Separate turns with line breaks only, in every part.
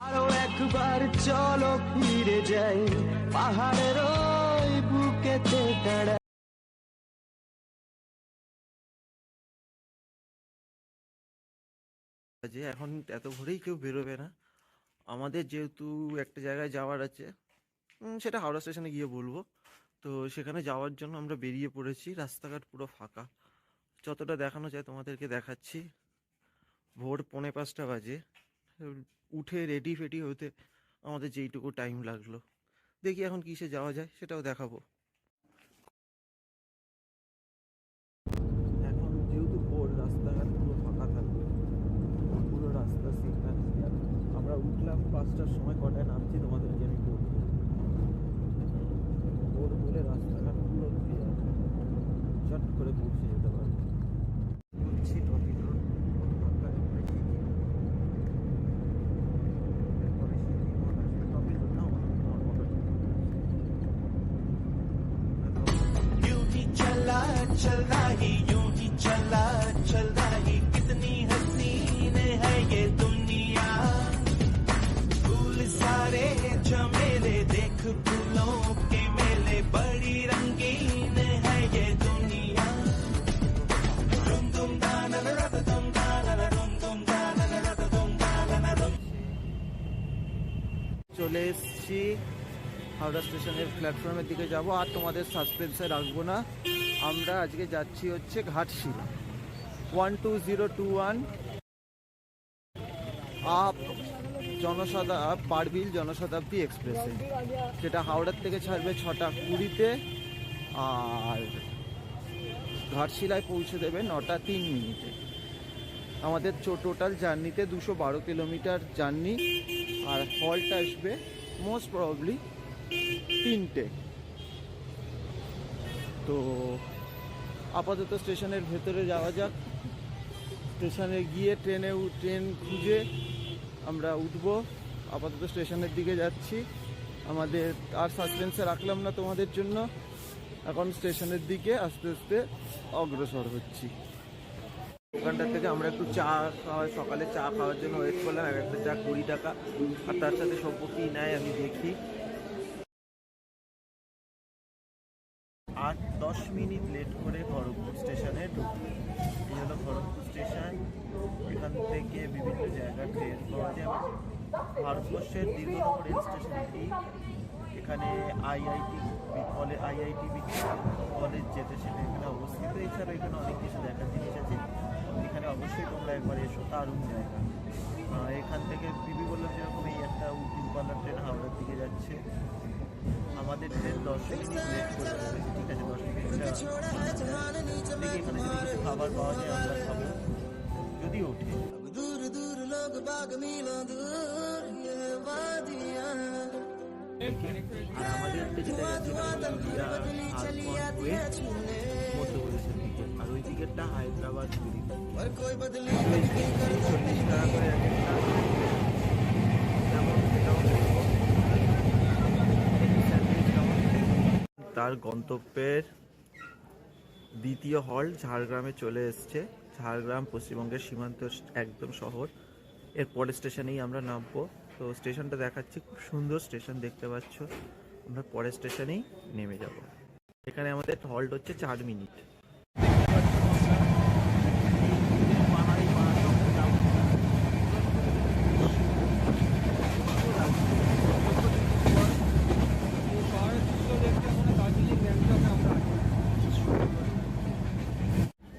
আরো একবার চলো ফিরে যাই পাহাড়ের ওই বুকেতে দাঁড়াই।
যে এখন এত ভোরেই কেউ বেরোবে না। আমাদের যেহেতু একটা জায়গায় যাওয়ার আছে, সেটা হাওড়া স্টেশনে গিয়ে বলবো। তো সেখানে যাওয়ার জন্য আমরা বেরিয়ে পড়েছি। রাস্তাঘাট পুরো ফাঁকা, যতটা দেখানো যায় তোমাদেরকে দেখাচ্ছি। ভোর 4:45 বাজে। উঠে রেডি ফেডি হতে আমাদের যেইটুকু টাইম লাগলো। দেখি এখন কিসে যাওয়া যায় সেটাও দেখাবো। এখন যেহেতু ভোর, রাস্তাঘাট পুরো ফাঁকা থাকবে, পুরো রাস্তা সিগন্যাল। আমরা উঠলাম 5টার সময়, কটায় নামছি তোমাদেরকে আমি বলবো। ভোর বলে রাস্তাঘাট পুরো ক্লিয়ার, চট করে পৌঁছে যেতে পারবো। বুঝছি টপিক রোড ফাঁকা, এরপরে সিটি মল আসবে। টপিক রোড না,
यूं ही चला चल रही, यूं ही चला चल रही, कितनी हसीन है ये दुनिया। फूल सारे झमेले देख, फूलों के मेले, बड़ी रंगीन है ये दुनिया। रुम दुम दाना रत दुम दाना रुम दुम दाना रत दुम दाना रुम।
চলে এসছি হাওড়া স্টেশনের প্ল্যাটফর্মের দিকে যাব। আর তোমাদের সাসপেন্সে রাখবো না। আমরা আজকে যাচ্ছি হচ্ছে ঘাটশিলা 12021 আপ পারবিল জনশতাব্দী এক্সপ্রেসে, যেটা হাওড়ার থেকে ছাড়বে 6টা 20-তে আর ঘাটশিলায় পৌঁছে দেবে 9টা 3 মিনিটে। আমাদের টোটাল জার্নিতে 212 কিলোমিটার জার্নি। আর হল্ট আসবে মোস্ট প্রবাবলি 3টে। তো আপাতত স্টেশনের ভেতরে যাওয়া যাক। স্টেশনে গিয়ে ট্রেন খুঁজে আমরা উঠবো। আপাতত স্টেশনের দিকে যাচ্ছি। আমাদের আর সাসপেন্সে রাখলাম না তোমাদের জন্য। এখন স্টেশনের দিকে আস্তে আস্তে অগ্রসর হচ্ছি। দোকানটার থেকে আমরা একটু চা খাওয়া, সকালে চা খাওয়ার জন্য ওয়েট করলাম। একটা চা 20 টাকা। আর তার সাথে সভ্য কি নেয় আমি দেখি। 8-10 মিনিট লেট করে খড়গপুর স্টেশনে ঢুকি। এই হলো খড়গপুর স্টেশন। এখান থেকে বিভিন্ন জায়গার ট্রেন পাওয়া যায়। ভারতবর্ষের দীর্ঘতম রেল স্টেশন এটি। এখানে আইআইটি কলেজ যেতে সেটা এখানে অবস্থিত। এছাড়া এখানে অনেক কিছু দেখার জিনিস আছে। এখানে অবশ্যই তোমরা একবার এসো, দারুণ জায়গা। এখান থেকে বিবি বললাম যেরকম এই একটা উল্টিপাল্লা ট্রেন হাওড়ার দিকে যাচ্ছে। আমাদের ট্রেন 10 মিনিট লেট করে যাবে। ঠিক আছে, 10 মিনিটটা দেখি এখানে যদি কিছু খাবার পাওয়া যায় আমরা খাবো, যদি ওঠে। আর আমাদের যেটা মধ্যপ্রদেশের দিকে, আর ওই দিকেরটা হায়দ্রাবাদ। 40 টাকা করে তার গন্তব্যের দ্বিতীয় হল ঝাড়গ্রামে চলে এসছে। ঝাড়গ্রাম পশ্চিমবঙ্গের সীমান্ত একদম শহর। এর পরের স্টেশনেই আমরা নামবো। তো স্টেশনটা দেখাচ্ছি, খুব সুন্দর স্টেশন দেখতে পাচ্ছ। আমরা পরের স্টেশনেই নেমে যাব। এখানে আমাদের হল্ট হচ্ছে 4 মিনিট।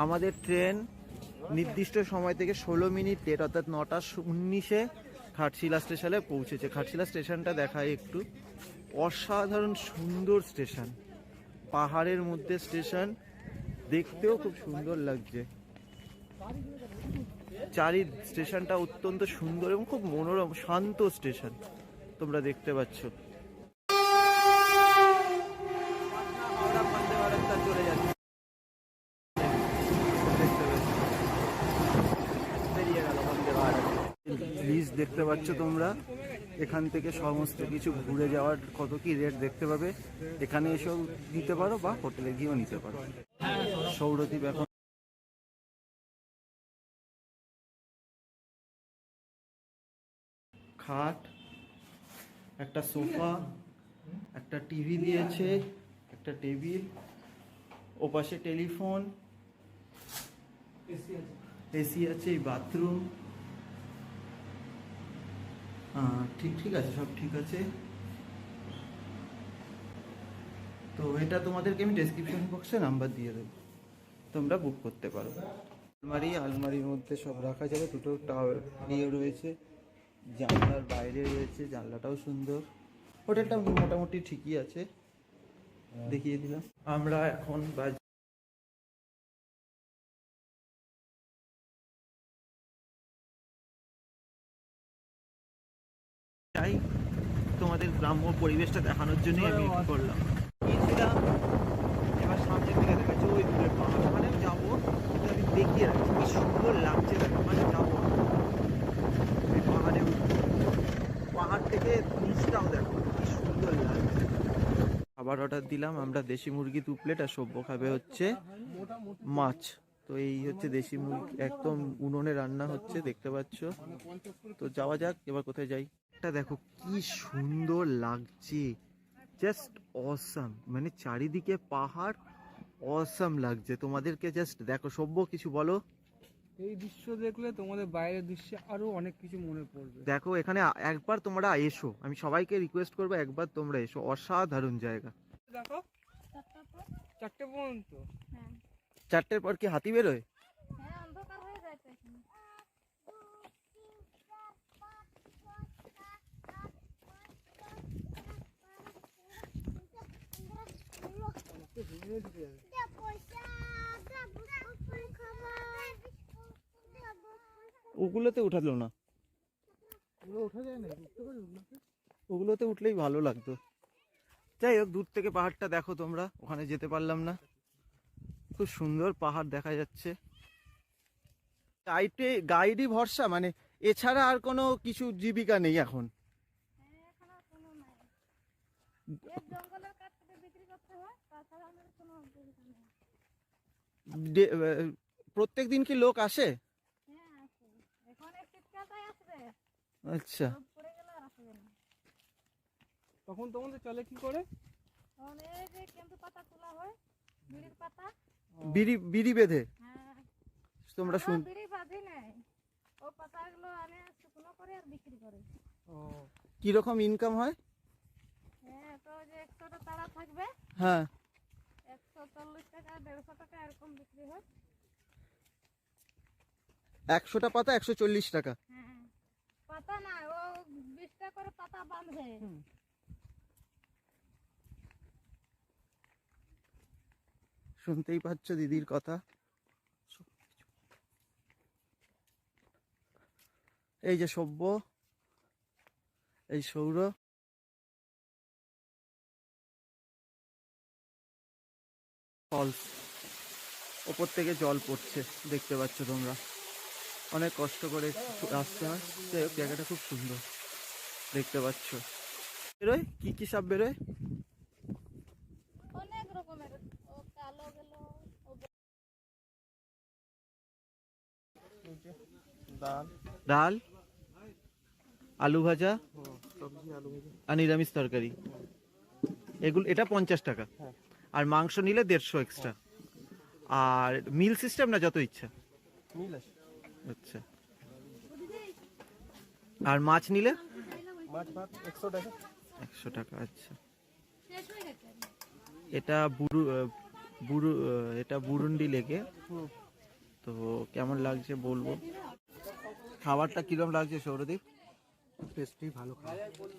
আমাদের ট্রেন নির্দিষ্ট সময় থেকে 16 মিনিট লেট, অর্থাৎ 9টা 19-এ ঘাটশিলা স্টেশনে পৌঁছেছে। ঘাটশিলা স্টেশনটা দেখায় একটু। অসাধারণ সুন্দর স্টেশন, পাহাড়ের মধ্যে স্টেশন, দেখতেও খুব সুন্দর লাগছে। স্টেশনটা অত্যন্ত সুন্দর এবং খুব মনোরম শান্ত স্টেশন, তোমরা দেখতে পাচ্ছ। চলে যাচ্ছে, ব্রিজ দেখতে পাচ্ছ তোমরা। এখান থেকে সমস্ত কিছু ঘুরে যাওয়ার কত কি রেট দেখতে পাবে। এখানে এসেও নিতে পারো বা হোটেলে গিয়েও নিতে পারো। সৌরদ্বীপ এখন খাট একটা সোফা, একটা টিভি দিয়েছে, একটা টেবিল, ওপাশে টেলিফোন, এসি আছে, এই বাথরুম। ঠিক ঠিক আছে, সব ঠিক আছে। তো এটা তোমাদেরকে আমি ডেসক্রিপশন বক্সে নাম্বার দিয়ে দেবো, তোমরা বুক করতে পারো। আলমারির মধ্যে সব রাখা যাবে। দুটো টাওয়ার নিয়ে রয়েছে, জানলার বাইরে রয়েছে, জানলাটাও সুন্দর। হোটেলটা মোটামুটি ঠিকই আছে, দেখিয়ে দিলাম। আমরা এখন চাই তোমাদের গ্রাম্য পরিবেশটা দেখানোর জন্যই আমি করলাম। গিয়েছিলাম, এবার সামনের দিকে দেখাচ্ছে ওই দূরে পাহাড়, মানে আমি যাবো, কিন্তু আমি দেখিয়ে রাখছি কি সুন্দর লাগছে, দেখো মানে যাবো ওই পাহাড়ে উঠবো, পাহাড় থেকে নিচটাও দেখো কি সুন্দর লাগছে। খাবার অর্ডার দিলাম আমরা, দেশি মুরগি 2 প্লেট, আর সভ্য খাবে হচ্ছে মাছ। তো এই হচ্ছে দেশি মুরগি, একদম উনুনে রান্না হচ্ছে, দেখতে পাচ্ছ। তো যাওয়া যাক, এবার কোথায় যাই। এটা দেখো কি সুন্দর লাগছে, জাস্ট অসাম, মানে চারিদিকে পাহাড়, অসাম লাগছে। তোমাদেরকে জাস্ট দেখো, সভ্য কিছু বলো।
এই দৃশ্য দেখলে তোমাদের বাইরের দৃশ্যে আরো অনেক কিছু মনে পড়বে।
দেখো এখানে একবার তোমরা এসো, আমি সবাইকে রিকোয়েস্ট করবো একবার তোমরা এসো, অসাধারণ জায়গা।
দেখো 4টে পর্যন্ত।
4টের পর কি হাতি বেরোয়?
হ্যাঁ, অন্ধকার হয়ে যায় তো এখানে।
ওগুলোতে উঠালো না,
ওঠা যায় না, উঠতে পারি না।
ওগুলোতে উঠলেই ভালো লাগতো। যাই হোক, দূর থেকে পাহাড়টা দেখো তোমরা, ওখানে যেতে পারলাম না। খুব সুন্দর পাহাড় দেখা যাচ্ছে। গাইডই ভরসা, মানে এছাড়া আর কোনো কিছু জীবিকা নেই এখন।
হ্যাঁ, এখন আর কোনো নাই। এই জঙ্গলের কাঠ কেটে বিক্রি করতে হয়, তাছাড়া আমাদের কোনো অসুবিধা নেই।
প্রত্যেক দিন কি লোক আসে?
হ্যাঁ, আছে। এখন এই শীতকালটাই আসবে,
আচ্ছা,
রোদ পড়ে গেলে আর আসবে না।
তখন তোমাদের চলে কি করে?
তখন এই যে কেন্দু পাতা তোলা হয়, বিড়ির পাতা।
বিড়ি বেঁধে
হ্যাঁ,
তোমরা
আমরা বিড়ি বাঁধি নাই, ও পাতাগুলো আনে শুকনো করে আর বিক্রি করে।
ও,
কিরকম ইনকাম হয়?
হ্যাঁ, তো যে 100টা তারা থাকবে,
হ্যাঁ,
140 টাকা 150 টাকা এরকম বিক্রি হয়।
100টা পাতা 140 টাকা।
হ্যাঁ, পাতা না, ও 20টা করে পাতা বাঁধে।
শুনতেই পাচ্ছ দিদির কথা। এই যে সভ্য, এই সৌর, ফলস, ওপর থেকে জল পড়ছে, দেখতে পাচ্ছ তোমরা। অনেক কষ্ট করে আসতে হয়, যাই হোক জায়গাটা খুব সুন্দর, দেখতে পাচ্ছ। বেরোয় কি কি সাপ বেরোয়?
অনেক রকমের, ও কালো গেল,
ডাল, আলু ভাজা আর নিরামিষ তরকারি, এগুলো, এটা 50 টাকা। আর মাংস নিলে 150 এক্সট্রা। আর মিল সিস্টেম না, যত ইচ্ছা।
মিল আছে।
আচ্ছা, আর মাছ নিলে
মাছ ভাত 100 টাকা।
100 টাকা। আচ্ছা,
শেষ হয়ে গেছে।
এটা এটা বুরুন্ডি লেকে। তো কেমন লাগছে বলবো। খাবারটা কিরম লাগছে সৌরদীপ?
টেস্টি, ভালো খাবার।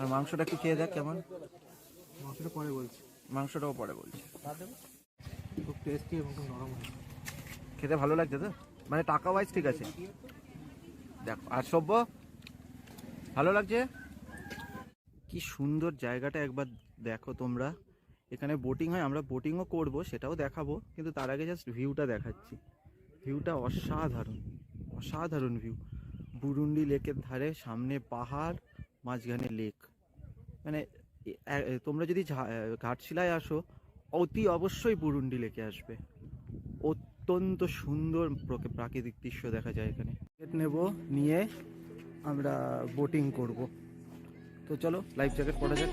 আর মাংসটা একটু খেয়ে দেখ কেমন।
মাংসটা পরে বলছি।
মাংসটাও পরে বলছি।
খুব টেস্টি এবং খুব নরম হয়।
খেতে ভালো লাগছে তো, মানে টাকা ওয়াইজ ঠিক আছে। দেখো, আর সভ্য ভালো লাগছে। কি সুন্দর জায়গাটা একবার দেখো তোমরা। এখানে বোটিং হয়, আমরা বোটিংও করব, সেটাও দেখাবো, কিন্তু তার আগে জাস্ট ভিউটা দেখাচ্ছি। ভিউটা অসাধারণ, অসাধারণ ভিউ। বুরুন্ডি লেকের ধারে, সামনে পাহাড়, মাঝখানে লেক। মানে তোমরা যদি ঘাটশিলায় আসো, অতি অবশ্যই বুরুন্ডি লেকে আসবে। অত্যন্ত সুন্দর প্রাকৃতিক দৃশ্য দেখা যায় এখানে। টিকিট নেব, নিয়ে আমরা বোটিং করব। তো চলো লাইফ জ্যাকেট পরা যাক।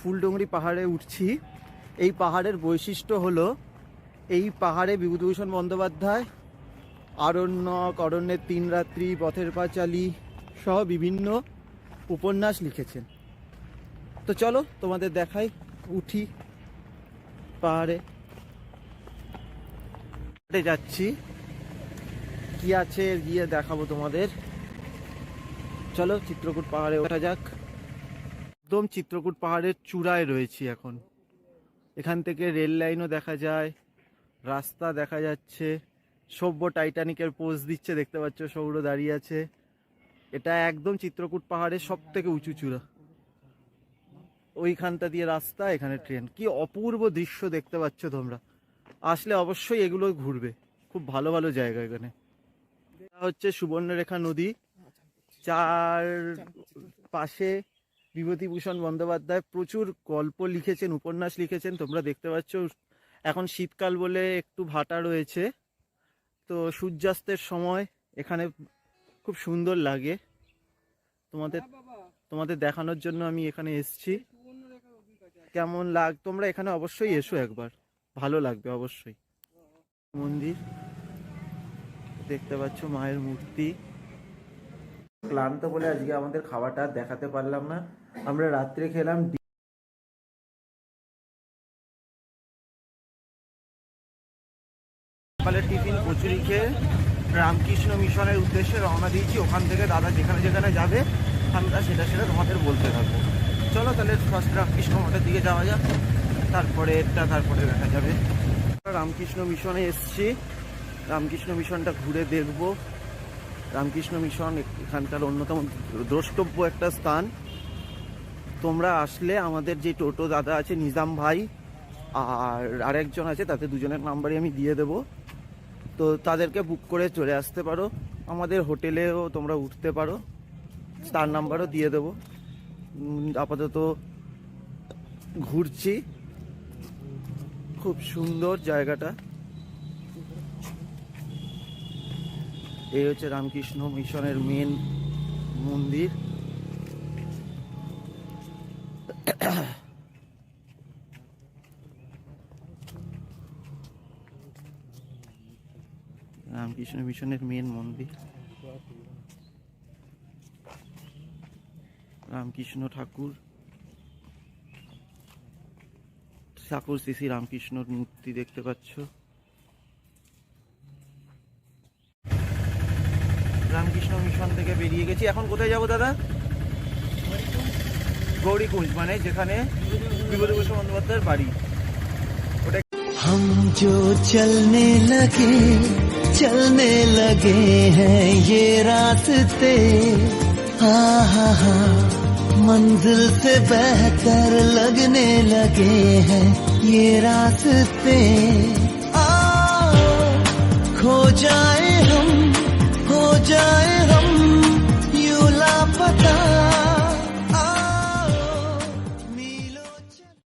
ফুলডুঙরি পাহাড়ে উঠছি। এই পাহাড়ের বৈশিষ্ট্য হলো এই পাহাড়ে বিভূতিভূষণ বন্দ্যোপাধ্যায় আরণ্যক, অরণ্যের 3 রাত্রি, পথের পাঁচালী সহ বিভিন্ন উপন্যাস লিখেছেন। তো চলো তোমাদের দেখাই, উঠি পাহাড়ে যাচ্ছি, কি আছে গিয়ে দেখাবো তোমাদের। চলো চিত্রকূট পাহাড়ে ওঠা যাক। একদম চিত্রকূট পাহাড়ের চূড়ায় রয়েছি এখন। এখান থেকে রেল লাইনও দেখা যায়, রাস্তা দেখা যাচ্ছে। সভ্য টাইটানিকের পোজ দিচ্ছে, দেখতে পাচ্ছ সৌর দাঁড়িয়ে আছে। এটা একদম চিত্রকূট পাহাড়ের সব থেকে উঁচু চূড়া। ওইখানটা দিয়ে রাস্তা, এখানে ট্রেন। কি অপূর্ব দৃশ্য দেখতে পাচ্ছ তোমরা। আসলে অবশ্যই এগুলো ঘুরবে, খুব ভালো ভালো জায়গা এখানে। এটা হচ্ছে সুবর্ণরেখা নদী, চার পাশে বিভূতিভূষণ বন্দ্যোপাধ্যায় প্রচুর গল্প লিখেছেন, উপন্যাস লিখেছেন। তোমরা দেখতে পাচ্ছ এখন শীতকাল বলে একটু ভাটা রয়েছে, তো সূর্যাস্তের সময় এখানে খুব সুন্দর লাগে। তোমাদের দেখানোর জন্য আমি এখানে এসেছি। কেমন তোমরা এখানে অবশ্যই এসো একবার, ভালো লাগবে অবশ্যই। মন্দির দেখতে পাচ্ছ, মায়ের মূর্তি। ক্লান্ত বলে আজকে আমাদের খাওয়াটা দেখাতে পারলাম না। আমরা রাত্রে খেলাম সকালের টিফিন কচুরি খেয়ে রামকৃষ্ণ মিশনের উদ্দেশ্যে রওনা দিয়েছি। ওখান থেকে দাদা যেখানে যেখানে যাবে আমরা সেটা তোমাদের বলতে থাকবো। চলো তাহলে ফার্স্ট রামকৃষ্ণ মঠের দিকে যাওয়া যাক, তারপরে দেখা যাবে। রামকৃষ্ণ মিশনে এসছি, রামকৃষ্ণ মিশনটা ঘুরে দেখব। রামকৃষ্ণ মিশন এখানকার অন্যতম দ্রষ্টব্য একটা স্থান। তোমরা আসলে আমাদের যে টোটো দাদা আছে নিজাম ভাই আর আরেকজন আছে, তাতে দুজনের নাম্বারই আমি দিয়ে দেব। তো তাদেরকে বুক করে চলে আসতে পারো, আমাদের হোটেলেও তোমরা উঠতে পারো, তার নাম্বারও দিয়ে দেব। আপাতত ঘুরছি, খুব সুন্দর জায়গাটা। এই হচ্ছে রামকৃষ্ণ মিশনের মেন মন্দির। রামকৃষ্ণ মিশনের মেন মন্দির, রামকৃষ্ণ ঠাকুর শ্রী শ্রী রামকৃষ্ণর মূর্তি দেখতে পাচ্ছ। রামকৃষ্ণ মিশন থেকে বেরিয়ে গেছি। এখন কোথায় যাব দাদা? গৌরীকুঞ্জ, মানে যেখানে বিভূতিভূষণ বন্দ্যোপাধ্যায়ের বাড়ি।
हम जो चलने लगे हैं ये रास्ते, मंजिल से बेहतर लगने लगे हैं ये रास्ते।